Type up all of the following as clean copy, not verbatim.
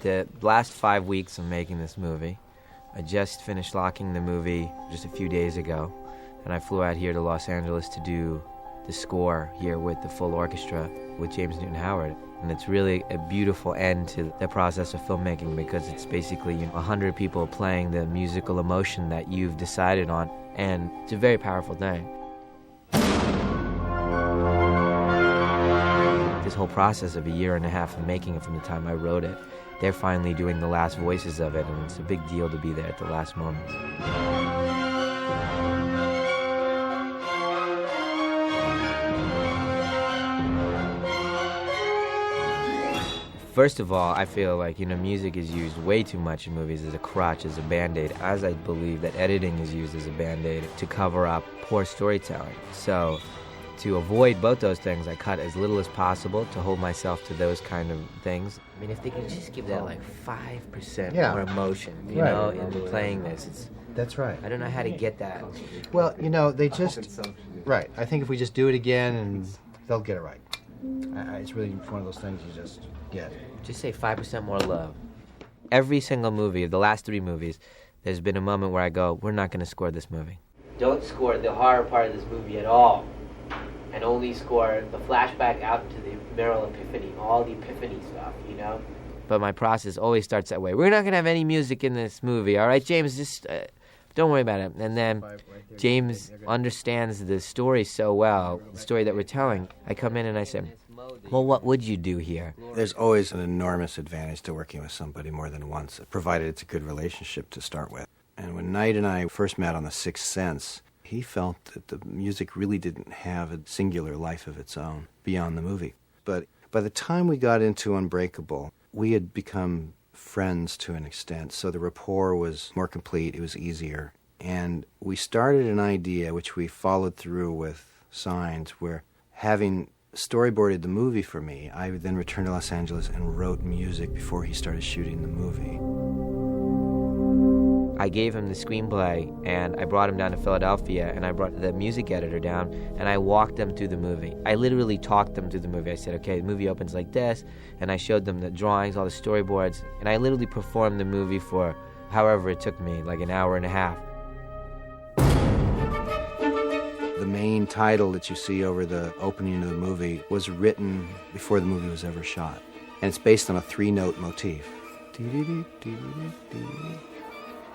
at the last 5 weeks of making this movie. I just finished locking the movie just a few days ago, and I flew out here to Los Angeles to do the score here with the full orchestra with James Newton Howard. And it's really a beautiful end to the process of filmmaking because it's basically 100 people playing the musical emotion that you've decided on, and it's a very powerful thing. This whole process of a year and a half of making it from the time I wrote it, they're finally doing the last voices of it, and it's a big deal to be there at the last moments. First of all, I feel like, music is used way too much in movies as a crutch, as a Band-Aid, as I believe that editing is used as a Band-Aid to cover up poor storytelling. So to avoid both those things, I cut as little as possible to hold myself to those kind of things. I mean, if they could just give that like 5% more emotion, in playing this. That's right. I don't know how to get that. Well, they just... Right. I think if we just do it again, and they'll get it right. It's really one of those things you just get. Just say 5% more love. Every single movie, of the last 3 movies, there's been a moment where I go, we're not going to score this movie. Don't score the horror part of this movie at all. And only score the flashback out into the Meryl Epiphany, all the Epiphany stuff, But my process always starts that way. We're not going to have any music in this movie, all right, James? Just don't worry about it. And then James understands the story so well, the story that we're telling. I come in and I say, well, what would you do here? There's always an enormous advantage to working with somebody more than once, provided it's a good relationship to start with. And when Knight and I first met on The Sixth Sense, he felt that the music really didn't have a singular life of its own beyond the movie. But by the time we got into Unbreakable, we had become friends to an extent, so the rapport was more complete, it was easier. And we started an idea, which we followed through with Signs, where having storyboarded the movie for me, I then returned to Los Angeles and wrote music before he started shooting the movie. I gave him the screenplay, and I brought him down to Philadelphia, and I brought the music editor down, and I walked them through the movie. I literally talked them through the movie. I said, okay, the movie opens like this, and I showed them the drawings, all the storyboards, and I literally performed the movie for however it took me, like an hour and a half. The main title that you see over the opening of the movie was written before the movie was ever shot, and it's based on a 3-note motif.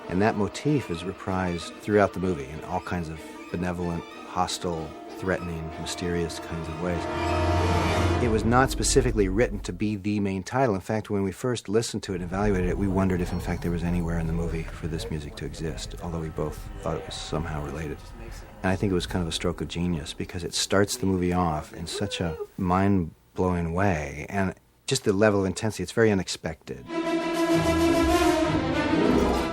And that motif is reprised throughout the movie in all kinds of benevolent, hostile, threatening, mysterious kinds of ways. It was not specifically written to be the main title. In fact, when we first listened to it and evaluated it, we wondered if, in fact, there was anywhere in the movie for this music to exist, although we both thought it was somehow related. And I think it was kind of a stroke of genius because it starts the movie off in such a mind-blowing way, and just the level of intensity, it's very unexpected.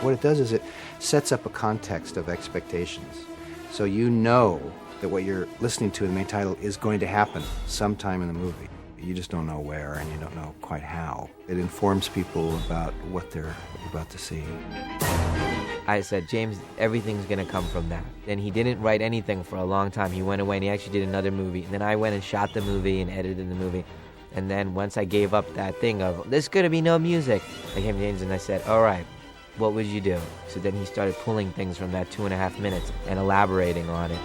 What it does is it sets up a context of expectations. So you know that what you're listening to in the main title is going to happen sometime in the movie. You just don't know where, and you don't know quite how. It informs people about what they're about to see. I said, James, everything's going to come from that. Then he didn't write anything for a long time. He went away and he actually did another movie. And then I went and shot the movie and edited the movie. And then once I gave up that thing of, there's going to be no music, I came to James and I said, all right, what would you do? So then he started pulling things from that 2.5 minutes and elaborating on it.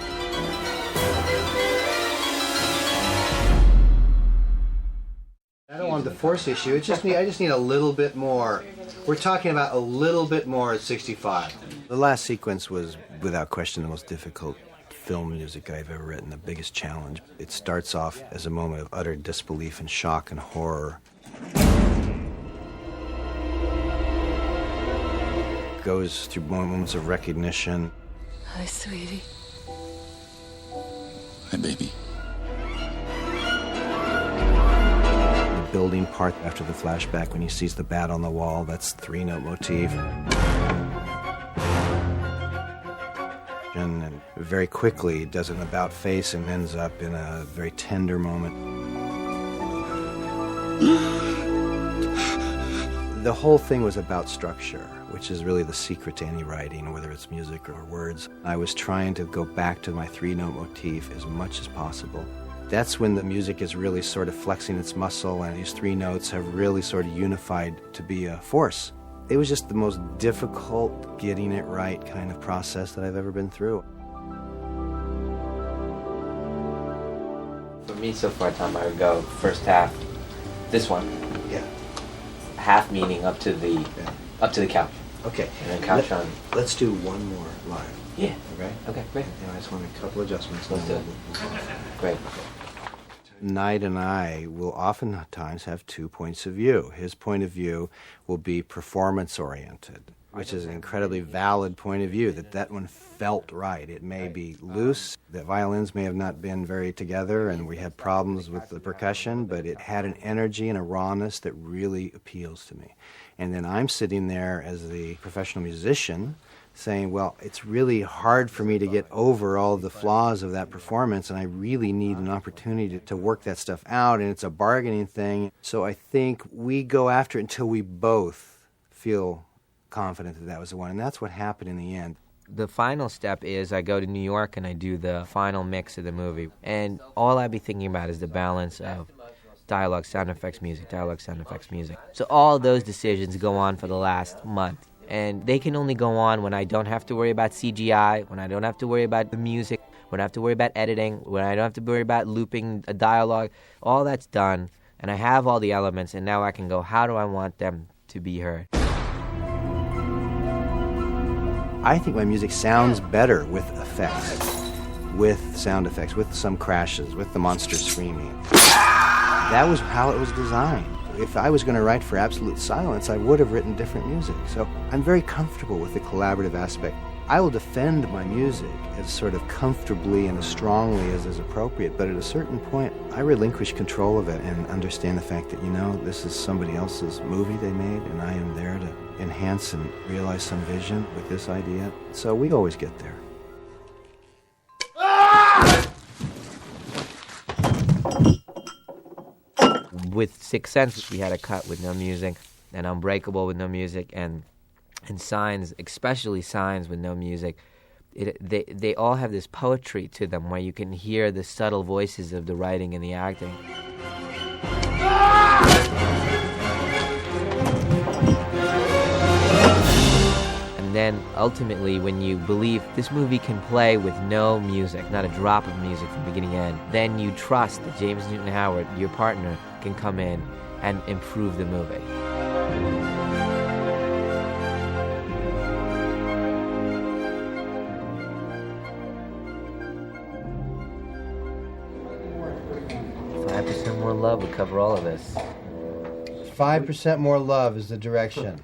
I don't want the force issue. I just need a little bit more. We're talking about a little bit more at 65. The last sequence was, without question, the most difficult film music I've ever written, the biggest challenge. It starts off as a moment of utter disbelief and shock and horror. Goes through moments of recognition. Hi, sweetie. Hi, baby. The building part after the flashback when he sees the bat on the wall, that's 3-note motif. And very quickly does an about face and ends up in a very tender moment. The whole thing was about structure, which is really the secret to any writing, whether it's music or words. I was trying to go back to my 3-note motif as much as possible. That's when the music is really sort of flexing its muscle, and these three notes have really sort of unified to be a force. It was just the most difficult getting it right kind of process that I've ever been through. For me, so far, Tom, I would go first half. This one, Yeah. half meaning up to the couch, Okay. and then couch on. Let's do one more live. Yeah. Okay? Okay, great. Yeah, I just want a couple adjustments. Let's do it. Great. Knight and I will oftentimes have 2 points of view. His point of view will be performance-oriented, which is an incredibly valid point of view, that one felt right. It may be loose, the violins may have not been very together, and we had problems with the percussion, but it had an energy and a rawness that really appeals to me. And then I'm sitting there as the professional musician saying, well, it's really hard for me to get over all the flaws of that performance, and I really need an opportunity to work that stuff out, and it's a bargaining thing. So I think we go after it until we both feel confident that that was the one, and that's what happened in the end. The final step is I go to New York and I do the final mix of the movie. And all I'd be thinking about is the balance of dialogue, sound effects, music, dialogue, sound effects, music. So all those decisions go on for the last month. And they can only go on when I don't have to worry about CGI, when I don't have to worry about the music, when I have to worry about editing, when I don't have to worry about looping a dialogue. All that's done, and I have all the elements, and now I can go, how do I want them to be heard? I think my music sounds better with effects, with sound effects, with some crashes, with the monster screaming. That was how it was designed. If I was going to write for absolute silence, I would have written different music. So I'm very comfortable with the collaborative aspect. I will defend my music as sort of comfortably and as strongly as is appropriate, but at a certain point, I relinquish control of it and understand the fact that, this is somebody else's movie they made, and I am there to enhance and realize some vision with this idea. So we always get there. With Sixth Sense, we had a cut with no music, and Unbreakable with no music, and Signs, especially Signs with no music. They all have this poetry to them where you can hear the subtle voices of the writing and the acting. And then ultimately, when you believe this movie can play with no music, not a drop of music from beginning to end, then you trust that James Newton Howard, your partner, can come in and improve the movie. More love would cover all of this. 5% more love is the direction.